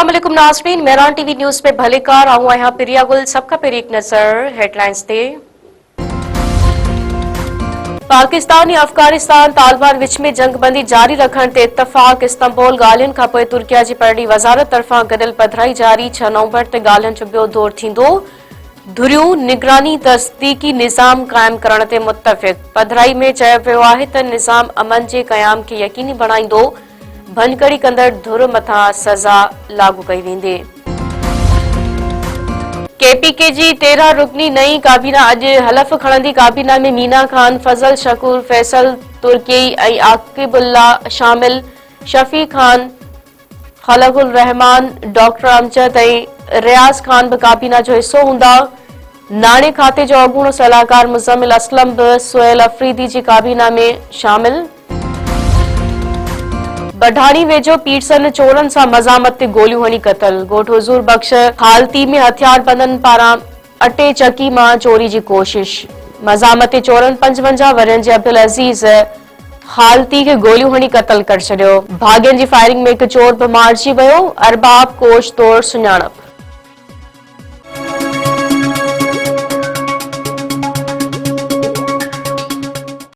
अस्सलाम वालेकुम नाज़रीन, मेहरान टीवी न्यूज़ पे भलेकार आऊं आहियां प्रिया गुल। सबका पहिरीं हिकु नज़र हेडलाइंस ते। पाकिस्तान ऐं अफगानिस्तान तालिबान विच में जंगबंदी जारी रखण ते इतफ़ाक़। इस्तांबुल ॻाल्हियुनि खां पोइ तुर्किया जी परॾी वज़ारत तरफ़ां गॾियल पधिराई जारी। 6 नवंबर ते ॻाल्हियुनि जो ॿियो दौर थींदो। धुरियूं निगरानी तस्दीकी निज़ाम क़ाइम करण ते मुतफ़िक़। पधिराई में चयो वियो आहे त निज़ाम अमन जे क़याम खे यकीनी बणाईंदो। भञकड़ी कंदड़ धुर मथां सज़ा लागू कई वेंदी। केपीके जी 13 रुकनी नई काबीना अॼु हलफ़ खणंदी। काबीना में मीना ख़ान, फज़ल शकूर, फैसल तुर्की ऐं आकिबुल्ला शामिल। शफ़ी ख़ान, ख़लक़ुर रहमान, डॉक्टर अमजद ऐं रियाज़ ख़ान बि काबीना जो हिसो हूंदा। नाणे खाते जो अॻूणो सलाहकार मुज़म्मिल असलम बि सुहेल अफरीदी जी काबीना में शामिल। बढाणी वेझो पीरसन चोरनि सां मज़ामत ते गोलियूं हणी क़तल। ॻोठ हुज़ूर बख़्श हालती में हथियारबंदनि पारां अटे चकी मां चोरी जी कोशिश। मज़ामत ते चोरनि 55 वरनि जे अब्दुल अज़ीज़ हालती खे गोलियूं हणी क़तल करे छॾियो। भाॻियनि जी फायरिंग में हिकु चोर बि मारिजी वियो। अरबाब कोश तौर सुञाणप।